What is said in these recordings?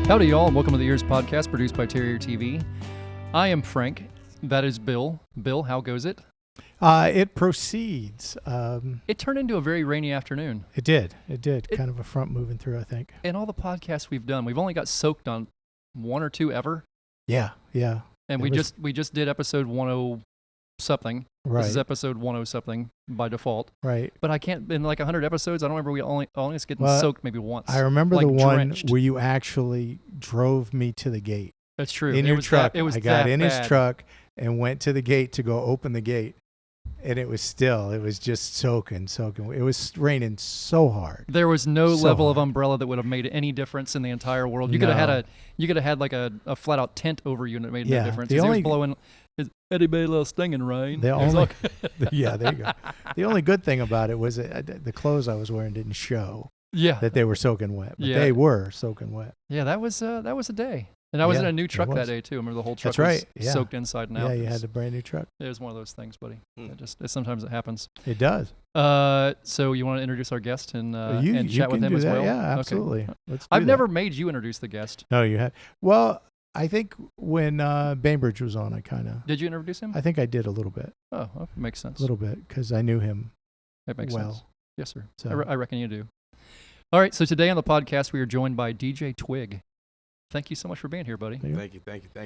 Howdy, y'all, and welcome to the EEARSS Podcast, produced by Terrier TV. I am Frank. That is Bill. Bill, how goes it? It proceeds. It turned into a very rainy afternoon. It did. Kind of a front moving through, I think. In all the podcasts we've done, we've only got soaked on one or two ever. Yeah. And we just did episode 10 something. Right. This is episode 10 something by default. Right. But I can't, in like 100 episodes, I don't remember we only getting soaked maybe once. I remember like the one drenched. where you actually drove me to the gate. That's true. In your truck. I got in his truck and went to the gate to go open the gate. And it was just soaking. It was raining so hard. There was no level of umbrella that would have made any difference in the entire world. You could have had like a flat out tent over you and it made no difference. It was blowing. Is anybody little stinging rain? Yeah, there you go. The only good thing about it was the clothes I was wearing didn't show that they were soaking wet. But they were soking wet. Yeah, that was a day. And I was in a new truck that day too. I remember the whole truck was soaked inside and out. Yeah, you had a brand new truck. It was one of those things, buddy. Sometimes it happens. It does. So you want to introduce our guest and you chat with him as well? Yeah, absolutely. Okay. I've never made you introduce the guest. No, you had. Well, I think when Bainbridge was on, I kind of... Did you introduce him? I think I did a little bit. Oh, that makes sense. A little bit, because I knew him That makes well. sense. Yes, sir. So. I reckon you do. All right, so today on the podcast, we are joined by DJ Twig. Thank you so much for being here, buddy. Thank you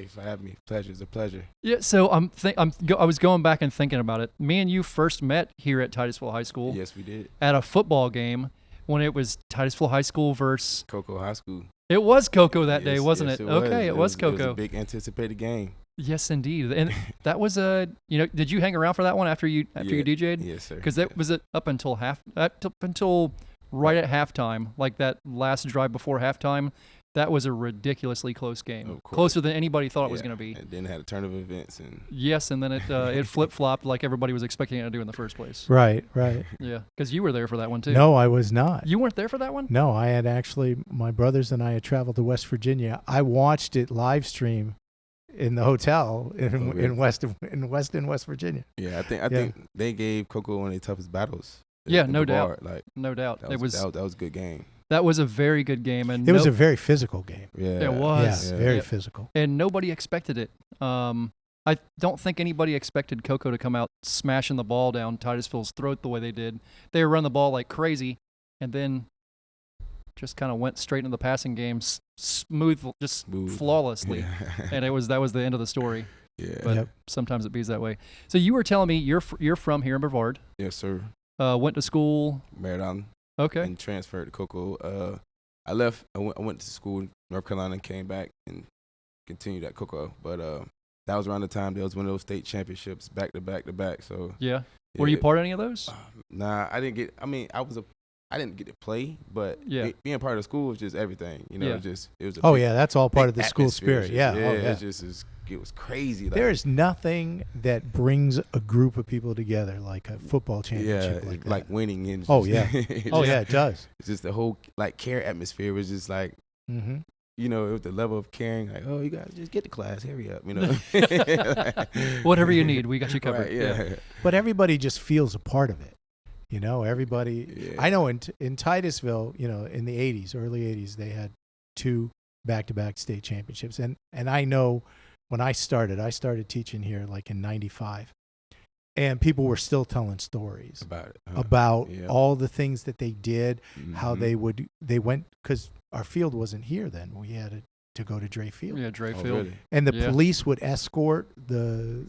for having me. It's a pleasure. Yeah, so I was going back and thinking about it. Me and you first met here at Titusville High School. Yes, we did. At a football game when it was Titusville High School versus... Cocoa High School. It was Cocoa that day, wasn't it? Okay, it was Cocoa. It was a big anticipated game. Yes, indeed. And that was did you hang around for that one after you DJ'd? Yes, sir. Because that was up until right at halftime, like that last drive before halftime. That was a ridiculously close game, closer than anybody thought it was going to be. And then it had a turn of events, and then it flip flopped like everybody was expecting it to do in the first place. Right. Yeah, because you were there for that one too. No, I was not. You weren't there for that one? No, I had actually. My brothers and I had traveled to West Virginia. I watched it live stream in the hotel in West Virginia. Yeah, I think they gave Cocoa one of their toughest battles. Yeah, no doubt. No doubt. That was a good game. That was a very good game, and it was a very physical game. Yeah, it was. Yeah, very physical, and nobody expected it. I don't think anybody expected Cocoa to come out smashing the ball down Titusville's throat the way they did. They were running the ball like crazy, and then just kind of went straight into the passing game, smooth, flawlessly, and that was the end of the story. Yeah, but sometimes it be that way. So you were telling me you're from here in Brevard. Yes, sir. Went to school. Merritt Island. Okay. And transferred to Cocoa. I left. I went to school in North Carolina and came back and continued at Cocoa. But that was around the time there was one of those state championships back to back. So yeah. Were you part of any of those? Nah, I didn't get. I mean, I didn't get to play, but being part of the school was just everything. You know, it was. That's all part of the school spirit. It was crazy. There is nothing that brings a group of people together like a football championship like winning. And it does. It's just the whole care atmosphere was just like, you know, it was the level of caring. Like, oh, you guys just get to class, hurry up, you know. Whatever you need, we got you covered. Right, yeah. But everybody just feels a part of it. You know, everybody. I know in Titusville, you know, in the early 80s, they had 2 back-to-back state championships, and I know. When I started teaching here like in 95, and people were still telling stories about all the things that they did, how they went, because our field wasn't here then. We had to go to Dre Field. Yeah, Dre Field. Really? And the police would escort the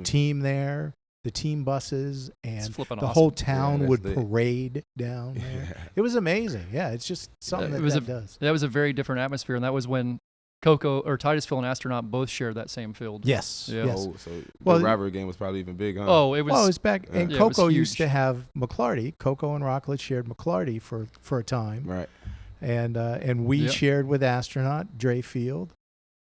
team there, the team buses, and the whole town would parade down there. Yeah. It was amazing. Yeah, it's just something that does. That was a very different atmosphere, and that was when Cocoa or Titusville and Astronaut both shared that same field. Yes. Yeah. Yes. Oh, so the rivalry game was probably even big, huh? Oh, it was. Well, it was back, and Yeah, Cocoa used to have McClarty. Cocoa and Rockledge shared McClarty for a time, right? And we shared with Astronaut Dre Field,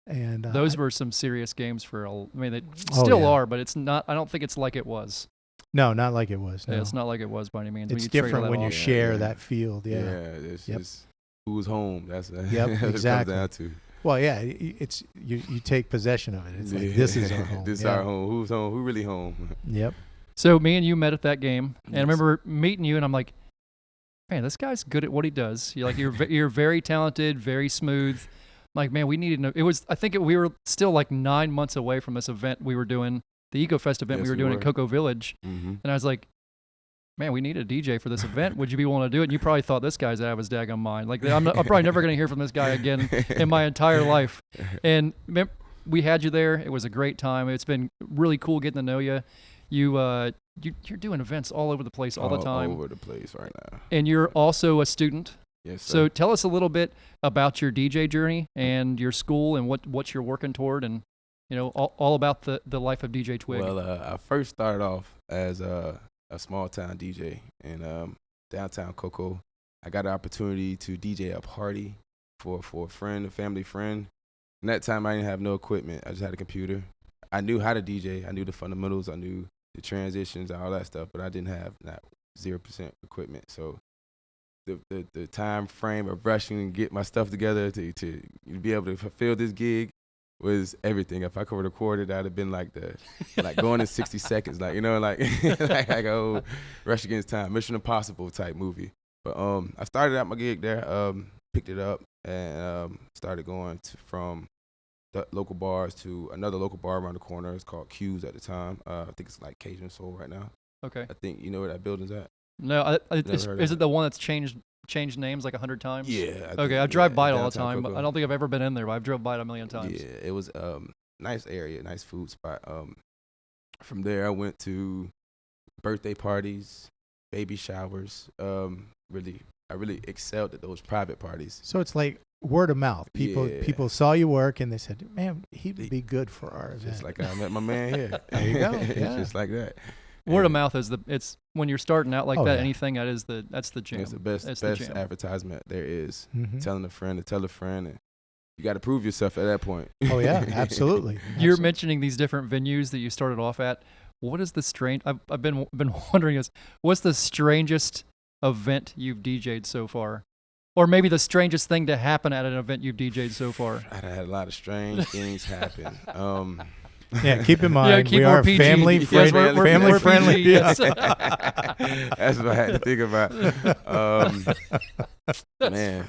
and those were some serious games they still are, but it's not. I don't think it's like it was. No, not like it was. No. Yeah, it's not like it was by any means. It's different when you share that field. Yeah. It's just who's home. That's exactly. What it comes down to. Well, yeah, it's you take possession of it. It's like, this is our home. This is our home. Who's home? Who really home? Yep. So me and you met at that game, and I remember meeting you, and I'm like, man, this guy's good at what he does. You're very talented, very smooth. like, man, we needed. We were still like 9 months away from this event we were doing, the Ecofest event we were doing at Cocoa Village, and I was like, man, we need a DJ for this event. Would you be willing to do it? And you probably thought this guy's out of his daggone mind. Like, I'm probably never going to hear from this guy again in my entire life. And we had you there. It was a great time. It's been really cool getting to know you. You're doing events all over the place all the time. All over the place right now. And you're also a student. Yes, sir. So tell us a little bit about your DJ journey and your school and what you're working toward, and all about the life of DJ Twig. Well, I first started off as a small town DJ in downtown Cocoa. I got an opportunity to DJ a party for a friend, a family friend. And that time I didn't have no equipment. I just had a computer. I knew how to DJ. I knew the fundamentals. I knew the transitions and all that stuff, but I didn't have 0% equipment. So the time frame of rushing and get my stuff together to be able to fulfill this gig was everything. If I could record it, I'd have been like going in 60 seconds, like like a Rush Against Time, Mission Impossible type movie. But I started out my gig there, picked it up, and started going from the local bars to another local bar around the corner. It's called Q's at the time. I think it's like Cajun Soul right now. Okay. I think you know where that building's at. No, is it the one that's changed names like 100 times? Yeah. Okay, I drive by it all the time, but I don't think I've ever been in there, but I've drove by it a million times. Yeah, it was nice area, nice food spot. From there I went to birthday parties, baby showers. I really excelled at those private parties. So it's like word of mouth. People saw you work and they said, man, he'd be good for our event. Just like I met my man here. There you go. Yeah. Just like that. Word of mouth is it's when you're starting out like that. Yeah. Anything that's the jam. It's the best advertisement there is. Mm-hmm. Telling a friend to tell a friend, and you got to prove yourself at that point. Oh yeah, absolutely. You're mentioning these different venues that you started off at. What is the strange? I've been wondering what's the strangest event you've DJ'd so far, or maybe the strangest thing to happen at an event you've DJ'd so far? I had a lot of strange things happen. Yeah, keep in mind keep we more are PG. family Yes, friendly. we're Family friendly. PG, yes. That's what I had to think about. Man.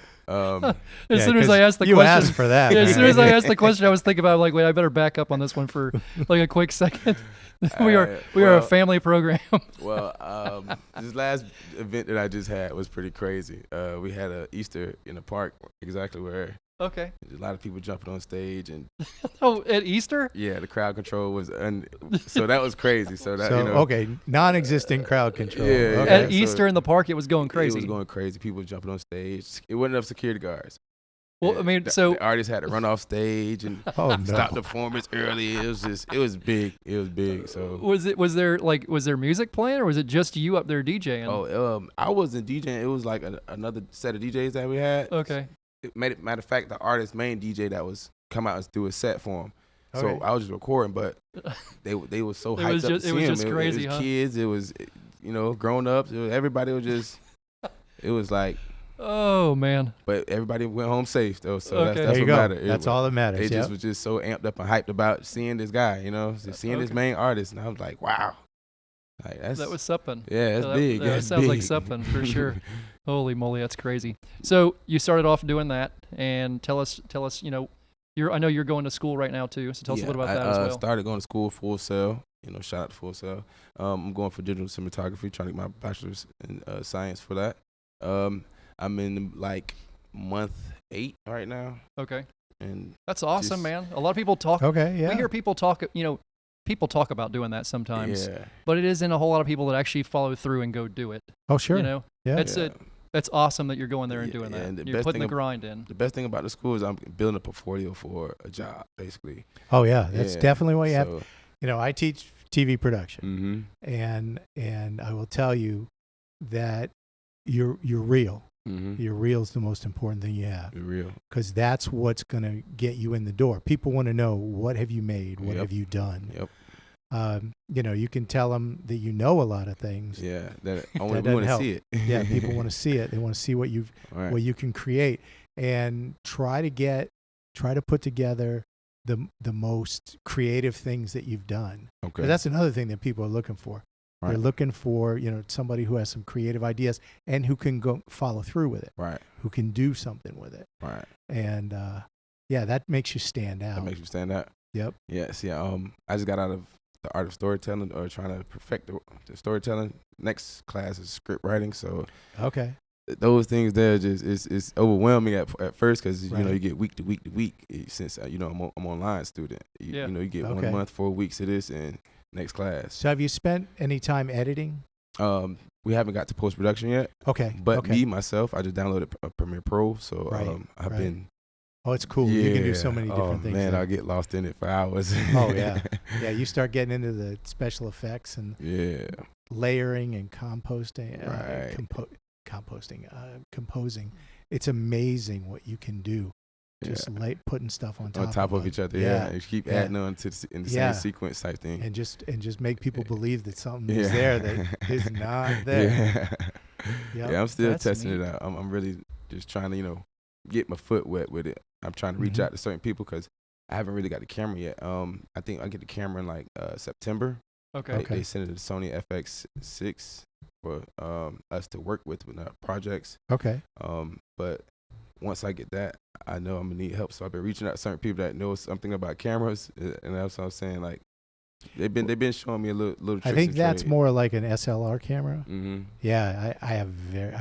As soon as I asked the question, you asked for that. Yeah, as soon as I asked the question, I was thinking about wait, I better back up on this one for like a quick second. we are a family program. Well, this last event that I just had was pretty crazy. We had a Easter in the park, exactly where. Okay. There's a lot of people jumping on stage and. Oh, at Easter? Yeah, the crowd control was so that was crazy. So okay, non-existent crowd control. Yeah, okay. At Easter in the park, it was going crazy. It was going crazy. People jumping on stage. It wasn't enough security guards. Well, I mean, the artists had to run off stage and no. stop the performance early. It was big. It was big. So was there music playing, or was it just you up there DJing? Oh, I wasn't DJing. It was like another set of DJs that we had. Okay. Matter of fact, the artist's main DJ that was come out and do a set for him. Okay. So I was just recording, but they were so hyped up to see him. It was just crazy, it was huh? Kids, it was grown ups. Everybody was just. It was like. Oh man! But everybody went home safe though, so okay. that's what mattered. That's all that matters. They just was just so amped up and hyped about seeing this guy, seeing this main artist, and I was like, wow, like that was something. Yeah, that's big. That sounds like something for sure. Holy moly, that's crazy. So you started off doing that, and tell us, I know you're going to school right now too. So tell us a little about that as well. I started going to school FullSail. Shout out to FullSail. I'm going for digital cinematography, trying to get my bachelor's in science for that. I'm in like month 8 right now. Okay. And that's awesome, man. A lot of people talk. Okay, yeah. We hear people talk. People talk about doing that sometimes. Yeah. But it isn't a whole lot of people that actually follow through and go do it. Oh, sure. Yeah. That's awesome that you're going there and doing that. And you're putting the grind in. The best thing about the school is I'm building a portfolio for a job, basically. Oh yeah, that's definitely what you have. I teach TV production, mm-hmm. and I will tell you that you're real. Mm-hmm. Your reel is the most important thing you have. You're real. Because that's what's going to get you in the door. People want to know, what have you made? What have you done? Yep. You can tell them that you know a lot of things. Yeah, that only we want to see it. Yeah, people want to see it. They want to see what what you can create, and try to put together the most creative things that you've done. Okay. That's another thing that people are looking for. Right. They're looking for, somebody who has some creative ideas and who can go follow through with it. Right. Who can do something with it. Right. And that makes you stand out. That makes you stand out. Yep. Yes, yeah. I just got out of the art of storytelling, or trying to perfect the storytelling. Next class is script writing. So Okay. those things there just it's overwhelming at first, because you know, Right. you get week to week to week, since you know I'm online student. You know, you get Okay. 1 month, 4 weeks of this, and next class. So have you spent any time editing? We haven't got to post production yet, Okay. but okay. me myself, I just downloaded Premiere Pro, so Right, I've right. been. Oh, it's cool. You can do so many different things. Man, there. I get lost in it for hours. Oh yeah, yeah. You start getting into the special effects and Yeah. layering and composting, Right. composing. It's amazing what you can do. Just putting stuff on top of each other. Yeah. And keep Yeah. adding on to in the Yeah. same sequence type thing. and just make people believe that something Yeah. is there that is not there. Yeah. Yep. Yeah, I'm still That's testing neat. it out. I'm really just trying to, get my foot wet with it. I'm trying to reach Mhm. out to certain people, because I haven't really got the camera yet. I think I get the camera in like September. Okay. They sent it to Sony FX6 for us to work with projects. Okay. But once I get that, I know I'm gonna need help. So I've been reaching out to certain people that know something about cameras, and that's what I'm saying. Like they've been showing me a little. I think that's more like an SLR camera. Mm-hmm. Yeah, I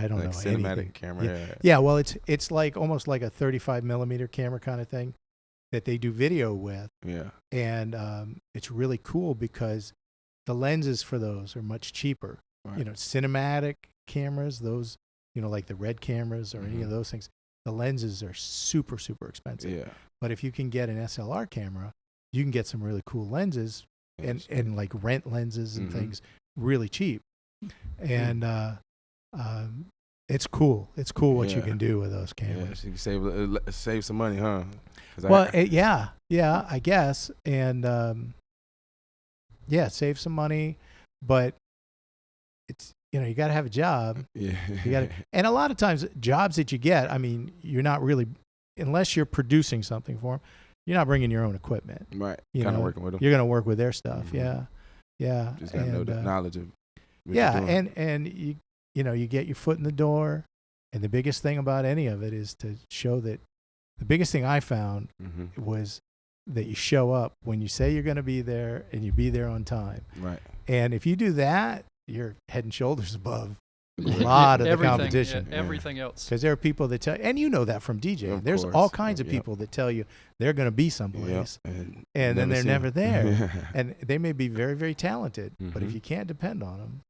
don't Like know cinematic anything. camera. Yeah. Yeah, well, it's like almost like a 35 millimeter camera kind of thing that they do video with, Yeah. and it's really cool because the lenses for those are much cheaper. Right. Cinematic cameras, those like the Red cameras or any of Mhm. those things, the lenses are super expensive. Yeah. But if you can get an SLR camera, you can get some really cool lenses and like rent lenses and Mhm. things really cheap. And it's cool. It's cool what you Yeah. can do with those Yeah. cameras. So you can save some money, huh? 'Cause Well, yeah, I guess. And save some money, but it's you got to have a job. yeah. You got to, and a lot of times jobs that you get, I mean, you're not really, unless you're producing something for them, you're not bringing your own equipment. Right. You Kind of know, working with them. You're going to work with their stuff. Mhm. Yeah. Just gotta know the knowledge of. What Yeah, you're doing. and you get your foot in the door, and the biggest thing about any of it is to show that. The biggest thing I found Mhm. was that you show up when you say you're going to be there, and you be there on time. Right. And if you do that, you're head and shoulders above a Yeah. lot of the Everything, competition. yeah, everything else. Because there are people that tell, and you know that from DJing. Of There's course. all kinds of Yep. people that tell you they're going to be someplace, Yep. and then they're seen never it. there. And they may be very, very talented, but if Mhm. you can't depend on them,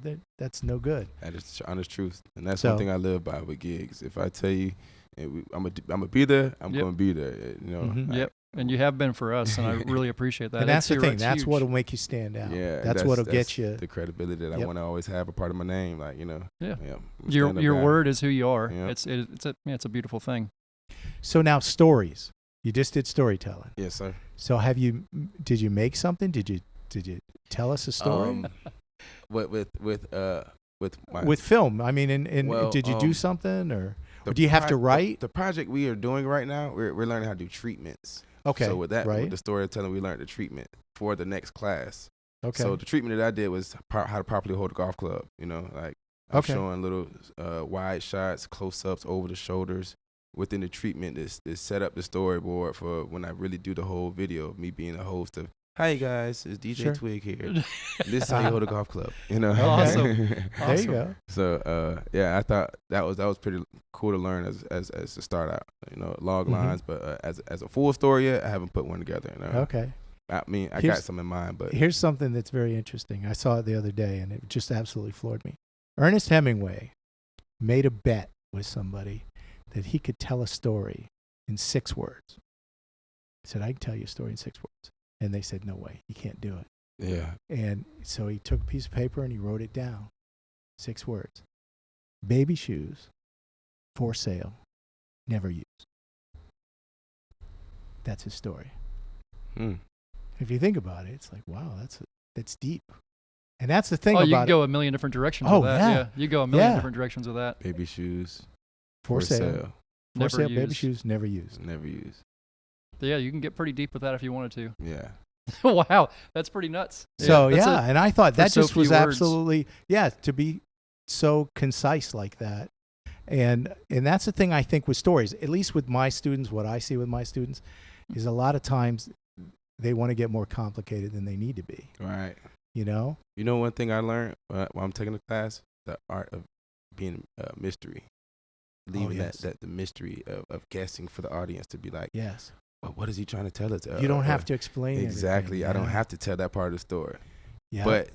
they're that's no good. That is the honest truth, and that's So- one thing I live by with gigs. If I tell you, I'm gonna be there, I'm Yep. gonna be there. Mhm. Yep. And you have been for us, and I really appreciate that. And that's the It's- thing. it's That's huge. what'll make you stand out. Yeah, That's what'll get you. the credibility that I Yep. want to always have a part of my name. Like Yeah. I'm a Your stand-up your guy. word is who you are. Yep. It's a beautiful thing. So now stories. You just did storytelling. Yes, sir. So did you make something? Did you tell us a story? With my With film, I mean, and Well, did you do something, or the do you have to pro- write? the project we are doing right now? We're learning how to do treatments. Okay, So with that, right? with the storytelling, we learned the treatment for the next class. Okay. So the treatment that I did was how to properly hold a golf club. Like I'm Okay. showing little wide shots, close-ups over the shoulders. Within the treatment, is set up the storyboard for when I really do the whole video of me being a host of. Hi guys, it's DJ Sure. Twig here. This is how you hold a golf club. Awesome. There Awesome. you go. So I thought that was pretty cool to learn as to start out. Log Mhm. lines, but as a full story yet, I haven't put one together. Okay. I mean, I Here's- got some in mind, but Here's something that's very interesting. I saw it the other day, and it just absolutely floored me. Ernest Hemingway made a bet with somebody that he could tell a story in 6 words. He said, I can tell you a story in 6 words. And they said, no way, you can't do it. yeah, And so he took a piece of paper and he wrote it down. 6 words. Baby shoes, for sale, never used. That's his story. If you think about it, it's like, wow, that's deep. And that's the thing Oh, about you can go a million different directions Oh, with that. yeah. Yeah. You go a million Yeah. different directions with that. baby shoes for sale. sale, For Never sale, baby used. shoes, never used. never used. Yeah, you can get pretty deep with that if you wanted to. Yeah, Wow, that's pretty nuts. So that's yeah, and I thought for that so just was few words. absolutely to be so concise like that. And that's the thing I think with stories, at least with my students, what I see with my students is a lot of times they want to get more complicated than they need to be. Right. You know? You know, one thing I learned while I'm taking the class, the art of being mystery. Leaving that the mystery of guessing for the audience to be like, yes. Well, what is he trying to tell us? You don't have to explain exactly. everything. I don't have to tell that part of the story. Yeah. But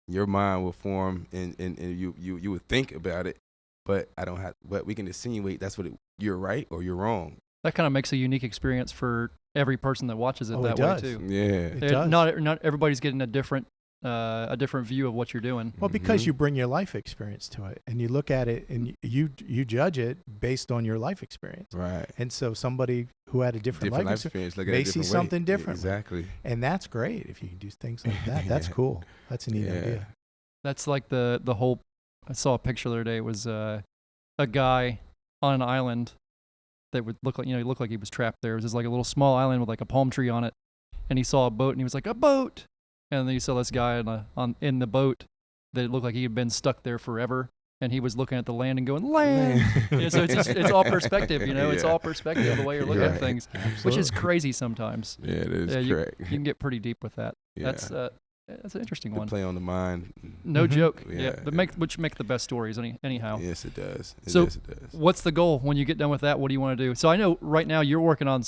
your mind will form and you would think about it, but I don't have. But we can insinuate that's what you're right or you're wrong. That kind of makes a unique experience for every person that watches it that way too. Yeah, it does. Not everybody's getting a different view of what you're doing. Well, because you bring your life experience to it, and you look at it, and you judge it based on your life experience. Right. And so somebody who had a different life experience, look they at see something different. Exactly. And that's great if you can do things like that. That's cool. That's a neat idea. That's like the whole. I saw a picture the other day. It was a guy on an island that would look like, he looked like he was trapped there. It was just like a little small island with like a palm tree on it, and he saw a boat, and he was like, a boat. And then you saw this guy in the boat that looked like he had been stuck there forever, and he was looking at the land and going, land. So it's all perspective, It's all perspective, the way you're looking at things, which is crazy sometimes. Yeah, it is correct. You can get pretty deep with that. Yeah. That's an interesting one. Play on the mind. No joke. Yeah. Which make the best stories anyhow. Yes, it does. It does. What's the goal when you get done with that? What do you want to do? So I know right now you're working on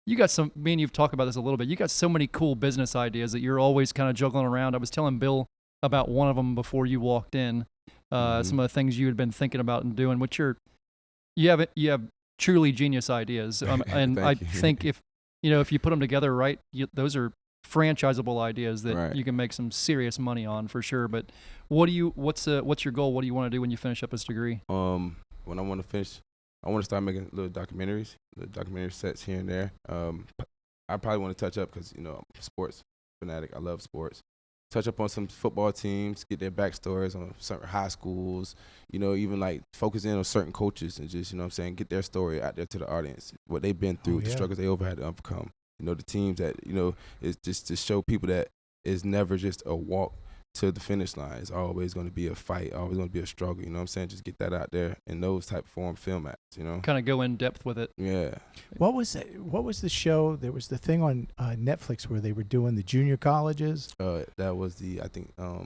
you got some, me and you've talked about this a little bit. You got so many cool business ideas that you're always kind of juggling around. I was telling Bill about one of them before you walked in. Some of the things you had been thinking about and doing, which you have truly genius ideas. And I think if you put them together right, those are franchisable ideas that you can make some serious money on for sure. But what's your goal? What do you want to do when you finish up this degree? When I want to finish, I want to start making little documentary sets here and there. I probably want to touch up because I'm a sports fanatic. I love sports. Touch up on some football teams, get their backstories on certain high schools. Even like focus in on certain coaches and just get their story out there to the audience, what they've been through, the struggles they had to overcome. The teams that is just to show people that it's never just a walk to the finish line. It's always going to be a fight, always going to be a struggle. Just get that out there in those type of form formats. Kind of go in depth with it. Yeah. What was the show? There was the thing on Netflix where they were doing the junior colleges. That was I think. I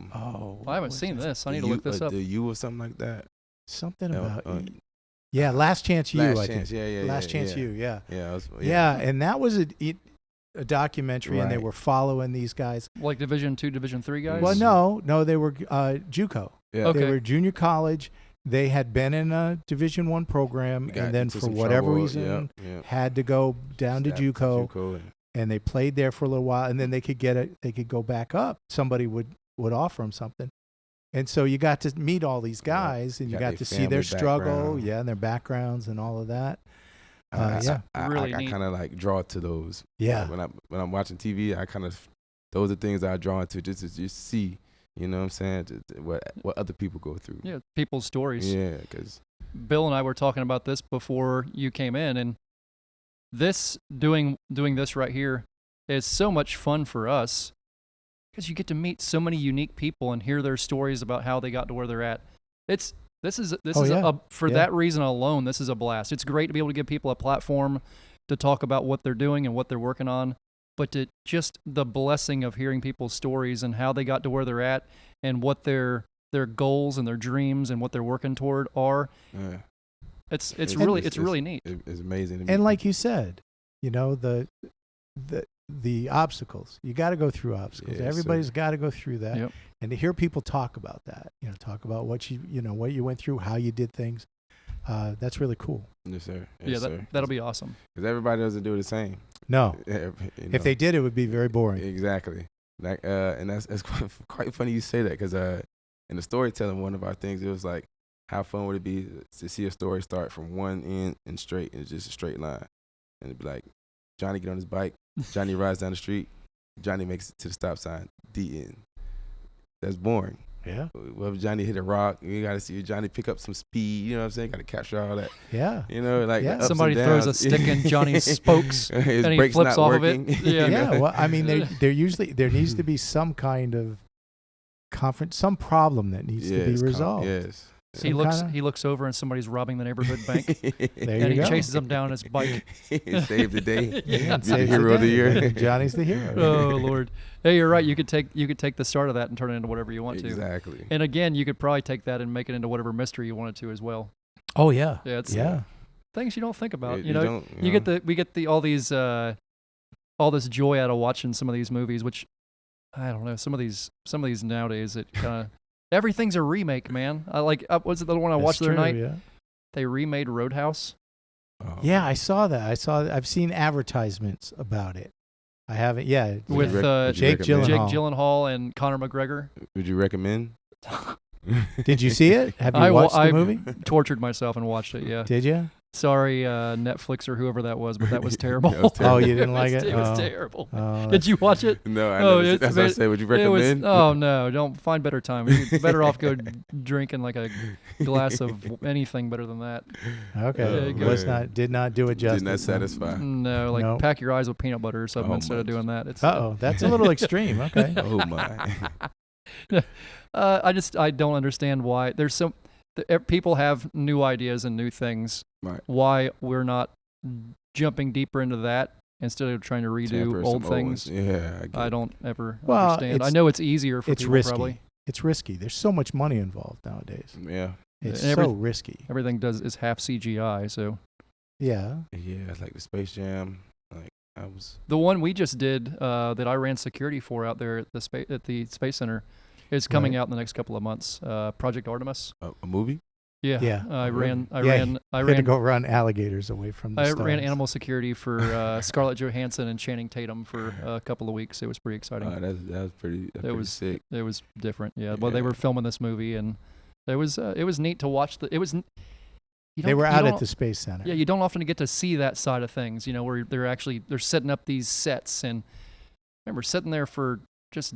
haven't seen this. I need to look this up. The U or something like that. Something about. Yeah, Last Chance U. Last I Chance, think. Last Chance U. Yeah. Yeah. And that was a documentary, and they were following these guys. Like Division II, Division III guys? Well, no, they were JUCO. Yeah. Okay. They were junior college. They had been in a Division I program, and then for whatever reason had to go down to JUCO, and they played there for a little while, and then they could go back up. Somebody would offer them something. And so you got to meet all these guys, and you got to see their struggle, and their backgrounds and all of that. I really kind of like draw to those. Yeah. When I'm watching TV, those are things I draw to just to see. You know what I'm saying? What other people go through. Yeah, people's stories. Yeah, because Bill and I were talking about this before you came in, and doing this right here is so much fun for us because you get to meet so many unique people and hear their stories about how they got to where they're at. That reason alone, this is a blast. It's great to be able to give people a platform to talk about what they're doing and what they're working on, but to just the blessing of hearing people's stories and how they got to where they're at and what their goals and their dreams and what they're working toward are. Yeah. It's really neat. It's amazing. And like you said, the obstacles. You got to go through obstacles. Everybody's got to go through that. Yep. And to hear people talk about that, talk about what what you went through, how you did things, that's really cool. Yes, sir. That'll be awesome. Because everybody doesn't do the same. No. If they did, it would be very boring. Exactly. And that's quite funny you say that because in the storytelling, one of our things, it was like, how fun would it be to see a story start from one end and straight, and it's just a straight line, and it'd be like, Johnny get on his bike, Johnny rides down the street, Johnny makes it to the stop sign, the end. That's boring. Yeah. Well, if Johnny hit a rock, you got to see Johnny pick up some speed. You know what I'm saying? Got to capture all that. Yeah. Somebody throws a stick in Johnny's spokes and he flips off working. of it. Yeah. Yeah. Well, I mean, there needs to be some kind of some problem that needs to be resolved. Yes. He looks over and somebody's robbing the neighborhood bank, There and you he go. chases them down his bike. Save the day. Yeah. Be the hero of the year. Johnny's the hero. Oh Lord! Hey, you're right. You could take the start of that and turn it into whatever you want to. Exactly. And again, you could probably take that and make it into whatever mystery you wanted to as well. Oh yeah. Yeah, it's Yeah. things you don't think about. You don't, we get all these all this joy out of watching some of these movies, which I don't know. Some of these nowadays, it kind of everything's a remake, man. I like. Was it the one I watched the other night? Yeah. They remade Roadhouse. Oh. Yeah, I saw that. I've seen advertisements about it. I haven't. Yeah. With Jake Jake Gyllenhaal. Gyllenhaal and Conor McGregor. Would you recommend? Did you see it? Have you watched the movie? Tortured myself and watched it. Yeah. Did you? Sorry, Netflix or whoever that was, but that was terrible. That was terrible. Oh, you didn't like it? It was Oh. terrible. Oh, Did you watch it? No, I Oh, never. That's what I said. Would you It was, recommend? oh no, don't find better time. You're better off go drinking like a glass of anything better than that. Okay. Yeah, Did not do it justice. Did not satisfy. No, like No. pack your eyes with peanut butter or something Oh, instead of my. doing that. It's Uh-oh, that's a little extreme. Okay. Oh my. I don't understand why there's people have new ideas and new things. Right. Why we're not jumping deeper into that instead of trying to redo Tamper old some things. ones. Yeah, I get I it. don't ever Well, understand. I it's- know it's easier for It's people risky. probably. It's risky. There's so much money involved nowadays. Yeah. It's And so risky. Everything is half CGI. So Yeah. Yeah, it's like the Space Jam. Like I was. the one we just did that I ran security for out there at the Space Center is coming Right. out in the next couple of months. Project Artemis. A movie? Yeah. Yeah. I Really? ran I had to go run alligators away from the I stars. ran animal security for Scarlett Johansson and Channing Tatum for a couple of weeks. It was pretty exciting. That was pretty. That's pretty was- sick. It was different. Yeah. Well, they Yeah. were filming this movie, and it was neat to watch. They were out at the Space Center. Yeah, you don't often get to see that side of things. You know, where they're setting up these sets, and I remember sitting there for just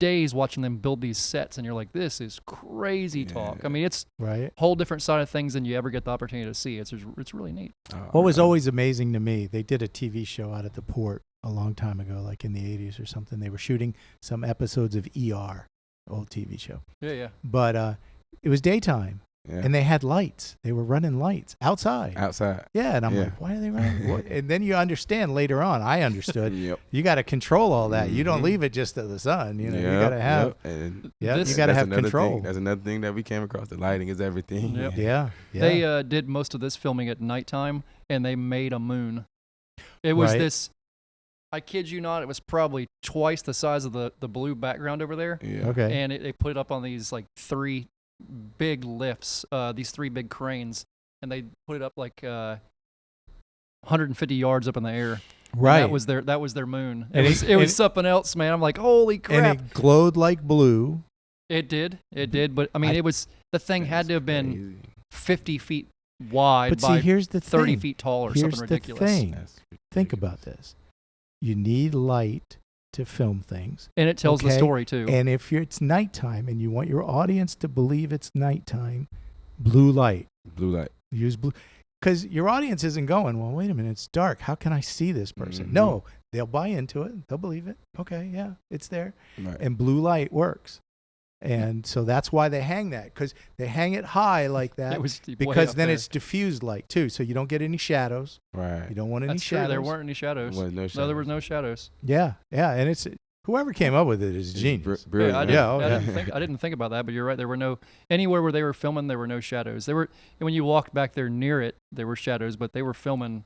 days watching them build these sets, and you're like, this is crazy talk. Yeah. I mean, it's Right. a whole different side of things than you ever get the opportunity to see. It's really neat. What was always amazing to me, they did a TV show out at the port a long time ago, like in the 80s or something. They were shooting some episodes of ER, old TV show. Yeah. But it was daytime, Yeah. and they had lights. They were running lights outside. Outside. Yeah, and I'm Yeah. like, why are they running? What? And then you understand later on, I understood, Yep. you got to control all that. You don't Mhm. leave it just to the sun. You know, you Yep, got to have, yep. And yeah, This- you got to that's have another control. thing. That's another thing that we came across. The lighting is everything. Yep. Yeah, yeah. They did most of this filming at nighttime, and they made a moon. It was Right. this. I kid you not. It was probably twice the size of the blue background over there. Yeah. Okay. And they put it up on these like 3 big lifts, these 3 big cranes, and they put it up like 150 yards up in the air. And Right. that was their moon. And It was something else, man. I'm like, holy crap! And it glowed like blue. It did, but I mean, it was the thing had to have been Crazy. 50 feet wide But by see, here's the 30 thing. feet tall or Here's something the ridiculous. thing. That's Think ridiculous. about this. You need light to film things. And it tells the Okay, story too. And if it's nighttime and you want your audience to believe it's nighttime, blue light. Blue light. Use blue. Because your audience isn't going, well, wait a minute, it's dark. How can I see this person? Mhm. No, they'll buy into it. They'll believe it. Okay, yeah, it's there. Right. And blue light works. And so that's why they hang that, because they hang it high like that. It was way because up then there. it's diffused light too, so you don't get any shadows. Right. You don't want any That's true. shadows. There weren't any shadows. Wasn't no No, there shadows. was no shadows. Yeah, and it's whoever came up with it is It's genius. brilliant. I right? didn't, Yeah, oh, I, yeah. I didn't think about that, but you're right. There were no anywhere where they were filming. There were no shadows. There were when you walked back there near it, there were shadows, but they were filming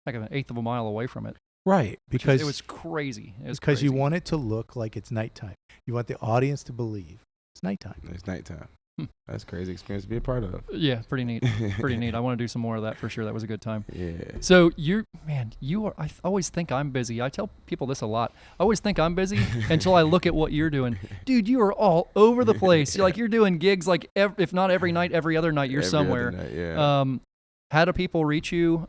like an eighth of a mile away from it. Right, because It was crazy. It was because you crazy. want it to look like it's nighttime. You want the audience to believe it's nighttime. It's nighttime. Hmm. That's a crazy experience to be a part of. Yeah, pretty neat. Pretty neat. I want to do some more of that for sure. That was a good time. Yeah. So you are. I always think I'm busy. I tell people this a lot. I always think I'm busy until I look at what you're doing, dude. You are all over the place. You're doing gigs like if not every night, every other night. You're Every other somewhere. night, yeah. How do people reach you?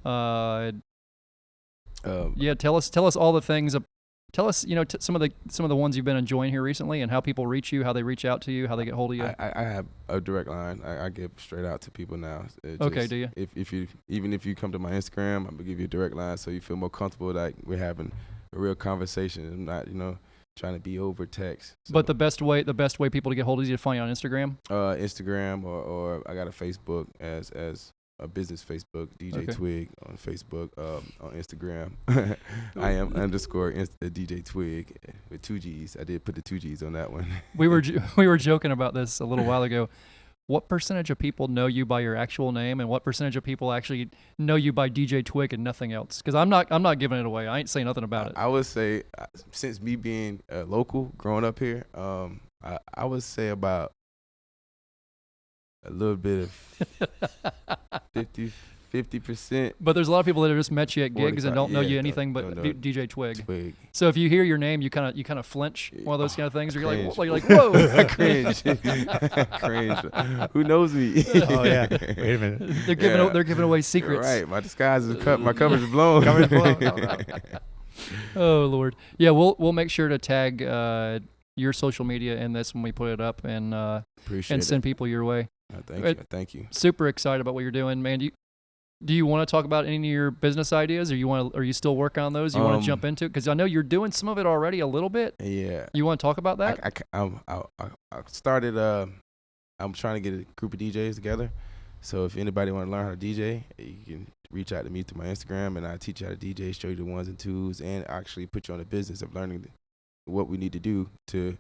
Yeah, tell us all the things. Tell us, some of the ones you've been enjoying here recently, and how people reach you, how they reach out to you, how they get hold of you. I have a direct line. I give straight out to people now. Okay, do you? If you come to my Instagram, I'm gonna give you a direct line so you feel more comfortable. Like we're having a real conversation, and not trying to be over text. So, But the best way people to get hold of you to find you on Instagram. Instagram or I got a Facebook as a business Facebook, DJ Okay. Twig on Facebook, on Instagram. I am _ DJ Twig with 2 G's. I did put the 2 G's on that one. We were joking about this a little while ago. What percentage of people know you by your actual name, and what percentage of people actually know you by DJ Twig and nothing else? Because I'm not giving it away. I ain't saying nothing about it. I would say, since me being local, growing up here, I would say about a little bit of 50%. But there's a lot of people that have just met you at gigs and 45, don't know you yeah, anything but don't know DJ Twig. Twig. So if you hear your name, you kind of flinch. One of those kind of things. Or Cringe. you're like, whoa. Cringe. Cringe. Who knows me? Oh yeah. Wait a minute. They're giving away secrets. Right. My disguise is cut. My coverage is blown. Coverage blown. Oh Lord. Yeah, we'll make sure to tag your social media in this when we put it up and Appreciate send people your way. it. Thank you. Super excited about what you're doing, man. Do you want to talk about any of your business ideas, or are you still working on those? You want to jump into it? Because I know you're doing some of it already a little bit. Yeah. You want to talk about that? I started. I'm trying to get a group of DJs together. So if anybody want to learn how to DJ, you can reach out to me through my Instagram, and I teach you how to DJ, show you the 1s and 2s, and actually put you on the business of learning what we need to do to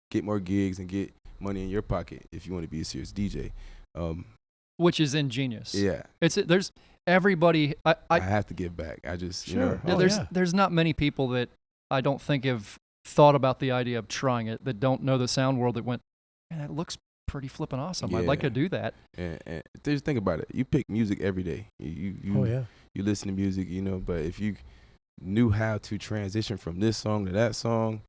get more gigs and get money in your pocket if you want to be a serious DJ. Which is ingenious. Yeah. There's everybody. I have to give back. I just, Sure. you know. Oh, there's not many people that I don't think have thought about the idea of trying it, that don't know the sound world, that went, man, that looks pretty flipping awesome. I'd like to do that. And just think about it. You pick music every day. You listen to music, you know, but if you knew how to transition from this song to that song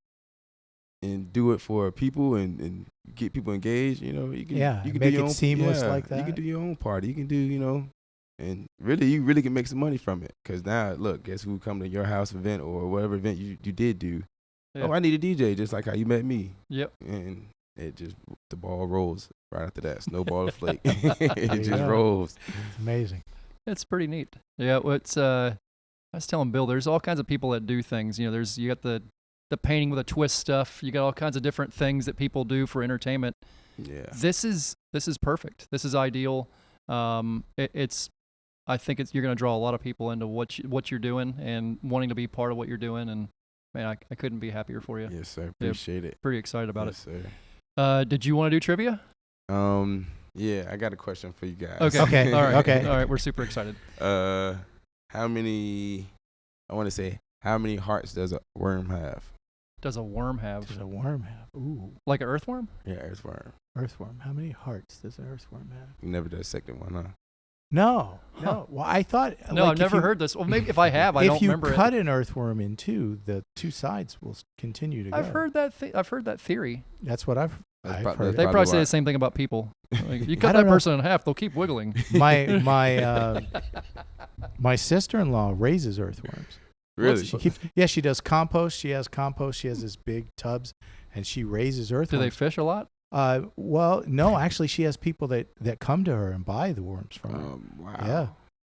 and do it for people and get people engaged, you know, you can make do your it own, seamless like that. You can do your own party. You can do, you know, and you really can make some money from it. Because now, look, guess who come to your house event or whatever event you did do? Yeah. Oh, I need a DJ, just like how you met me. Yep. And the ball rolls right after that. Snowball flake. It just rolls. It's amazing. It's pretty neat. Yeah. I was telling Bill, there's all kinds of people that do things. You know, you got the painting with a twist stuff. You got all kinds of different things that people do for entertainment. Yeah. This is perfect. This is ideal. I think you're going to draw a lot of people into what you're doing and wanting to be part of what you're doing. And man, I couldn't be happier for you. Yes, sir. Appreciate it. Pretty excited about yes, it. Sir. Did you want to do trivia? Yeah, I got a question for you guys. Okay. All right. Okay. All right. We're super excited. How many hearts does a worm have? Does a worm have? Does a worm have? Ooh. Like an earthworm? Yeah, earthworm. Earthworm. How many hearts does an earthworm have? You never dissected one, huh? No. Huh. No. Well, I thought. No, I've never heard this. Well, maybe if I have, I don't remember it. If you cut an earthworm in two, the two sides will continue to go. I've heard that theory. That's what I've That's heard. They Probably probably say why. the same thing about people. Like, you I cut don't that know. person in half, they'll keep wiggling. My sister-in-law raises earthworms. Really? She does compost. She has compost. She has this big tubs, and she raises Do earthworms. they fish a lot? Well, no, actually, she has people that come to her and buy the worms from her. Wow. Yeah.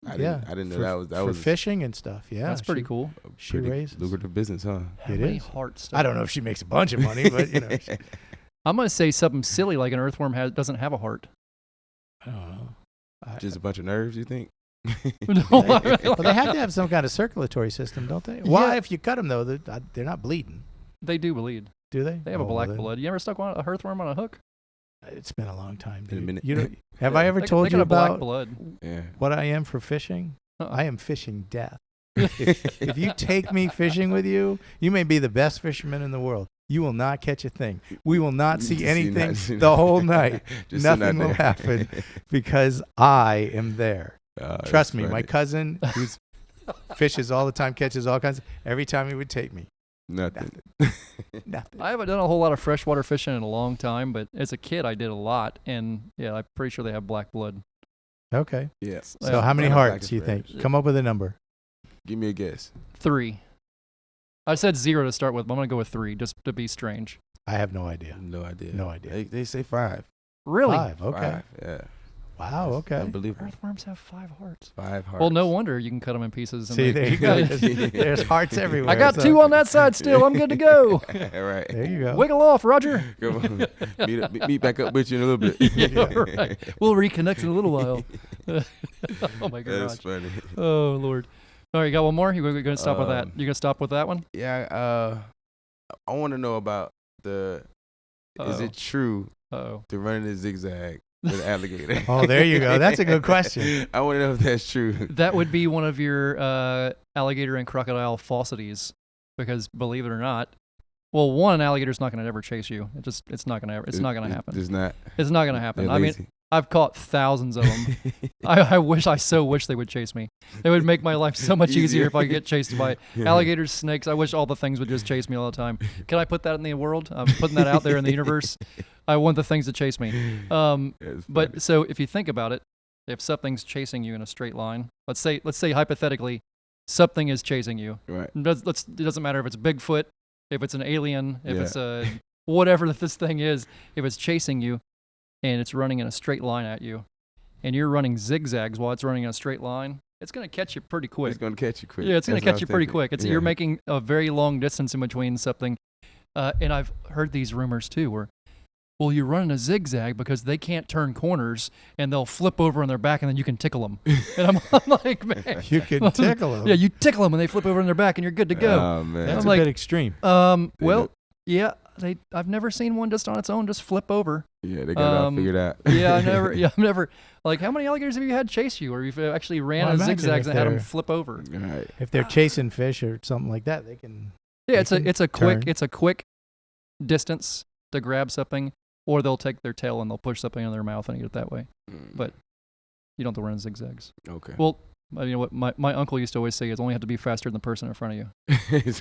I didn't know that for was fishing and stuff. Yeah, That's pretty cool. a she pretty raises. lucrative business, huh? How It many is. hearts? I don't know if she makes a bunch of money, but you know, I'm gonna say something silly like an earthworm doesn't have a heart. I don't know. Just a bunch of nerves, you think? Well, they have to have some kind of circulatory system, don't they? Why, Yeah. if you cut them though, they're not bleeding, They do bleed. do they? They have a Oh, black then blood. You ever stuck a earthworm on a hook? It's been a long time. Been a Dude. minute. You know, have I ever They told got you a black about blood? Yeah. what I am for fishing? Uh-uh. I am fishing death. If you take me fishing with you, you may be the best fisherman in the world. You will not catch a thing. We will not see anything the whole night. Just Nothing sitting out will there. happen because I am there. Trust me, my cousin who fishes all the time, catches all kinds. Every time he would take me, Nothing. nothing. I haven't done a whole lot of freshwater fishing in a long time, but as a kid I did a lot, and yeah, I'm pretty sure they have black blood. Okay. Yeah. So how many Black hearts is do you red. think? Come up with a number. Give me a guess. 3. I said 0 to start with, but I'm gonna go with 3 just to be strange. I have no idea. No idea. No idea. They say 5. Really? 5. Okay. 5, yeah. Wow. Okay. Unbelievable. Earthworms have 5 hearts. 5 hearts. Well, no wonder you can cut them in pieces. And See, there you go. There's hearts everywhere. I got so- 2 on that side still. I'm good to go. All right. There you go. Wiggle off, Roger. Come on. Meet back up with you in a little bit. Yeah, right. We'll reconnect in a little while. Oh my That's gosh. funny. Oh Lord. All right, you got one more? You're going to stop with that? You going to stop with that one? Yeah. I want to know about is it true Uh-oh. to run in a zigzag with an alligator? Oh, there you go. That's a good question. I want to know if that's true. That would be one of your alligator and crocodile falsities, because believe it or not, well, one, an alligator's not going to ever chase you. It's not going to happen. It's not. It's not going to happen. They're I mean, lazy. I've caught thousands of them. I so wish they would chase me. It would make my life so much easier if I could get chased by alligators, snakes. I wish all the things would just chase me all the time. Can I put that in the world? I'm putting that out there in the universe. I want the things to chase me. But so if you think about it, if something's chasing you in a straight line, let's say hypothetically, something is chasing you. Right. It doesn't matter if it's Bigfoot, if it's an alien, if it's a whatever that this thing is. If it's chasing you, and it's running in a straight line at you, and you're running zigzags while it's running in a straight line, it's going to catch you pretty quick. It's going to catch you quick. Yeah, it's going to catch you pretty quick. Yeah. You're making a very long distance in between something. And I've heard these rumors too where, well, you run in a zigzag because they can't turn corners and they'll flip over on their back and then you can tickle them. And I'm like, man. You can tickle them. Yeah, you tickle them and they flip over on their back and you're good to go. Oh, man. That's I'm a like, bit extreme. Well, yeah, I've never seen one just on its own just flip over. Yeah, they got it all figured out. I've never, like, how many alligators have you had chase you, or you've actually ran Well, in imagine zigzags if and had them they're- flip over? Right. If they're chasing fish or something like that, they can. Yeah, They it's a can quick distance to grab something, or they'll take their tail and they'll push something in their mouth and eat it that way. But you don't have to run in zigzags. Okay. Well, you know what my uncle used to always say is only have to be faster than the person in front of you.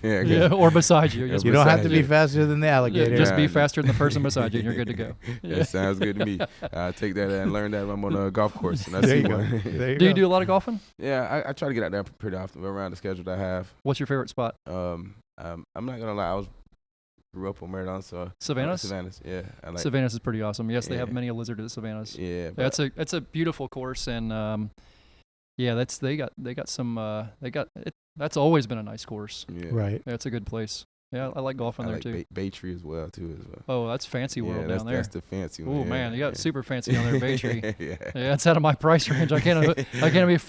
Yeah, Or beside you. Yeah, You don't have to be you. faster than the alligator. Just be Yeah. faster than the person beside you and you're good to go. That sounds good to me. I'll take that and learn that when I'm on a golf course. And I There see you go. one. There you Do you go. do a lot of golfing? Yeah, I try to get out there pretty often around the schedule that I have. What's your favorite spot? I'm not gonna lie, grew up on Marathon, so Savannah's? Savannah's, yeah. I like. Savannah's is pretty awesome. Yes, they have Yeah. many a lizard at Savannah's. Yeah, Yeah, it's a beautiful course, and that's always been a nice course. yeah. Right. Yeah, it's a good place. Yeah, I like golfing I there like too. Bay Tree as well. Oh, that's fancy world yeah, down there. that's the fancy one. Oh yeah, man, you got yeah. super fancy down there, Bay Tree. Yeah. Yeah, it's out of my price range. I can't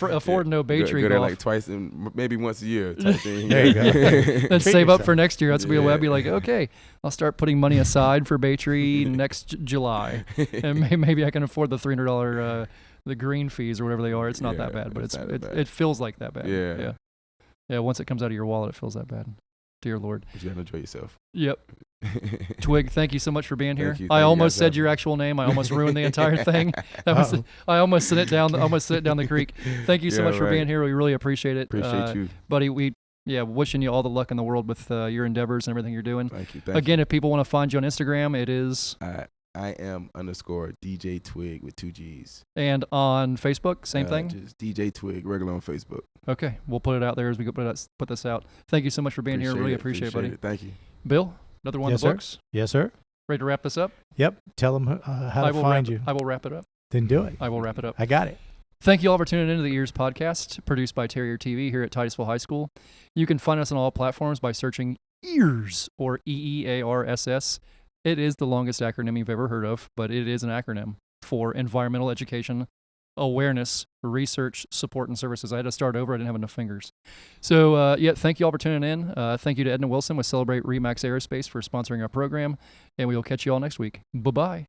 afford no Bay Tree Go there golf. like twice, maybe once a year type thing. There you go. Then Treat save up yourself. for next year. That's what Yeah. I'd be like, okay, I'll start putting money aside for Bay Tree next July, and maybe I can afford the $300 the green fees or whatever they are. It's not that Yeah, bad, but it's not that bad. it feels like that bad. Yeah. Yeah. Once it comes out of your wallet, it feels that bad. Dear Lord. But you gotta enjoy yourself. Yep. Twig, thank you so much for being here. Thank you. I Thank you almost guys said for your having me. actual name. I almost ruined the entire thing. Uh-oh. I almost sent it down. the creek. Thank you so Yeah, much for right. being here. We really appreciate it. Appreciate you. buddy. Wishing you all the luck in the world with your endeavors and everything you're doing. Thank you. Again, if people want to find you on Instagram, it is, I am _DJ Twig with 2 G's. and on Facebook, same thing. Just DJ Twig, regular on Facebook. Okay, we'll put it out there as we go put this out. Thank you so much for being here. Really appreciate it, buddy. Thank you. Bill, another one Yes, of the sir. books. Yes, sir. Ready to wrap this up? Yep. Tell them how to find you. I will wrap it up. Then do it. I will wrap it up. Uh, I got it. Thank you all for tuning into the EEARSS Podcast, produced by Terrier TV here at Titusville High School. You can find us on all platforms by searching EEARSS or EEARSS. It is the longest acronym you've ever heard of, but it is an acronym for Environmental Education, Awareness, Research, Support, and Services. I had to start over. I didn't have enough fingers. So, thank you all for tuning in. Thank you to Edna Wilson with Celebrate Remax Aerospace for sponsoring our program, and we will catch you all next week. Bye-bye.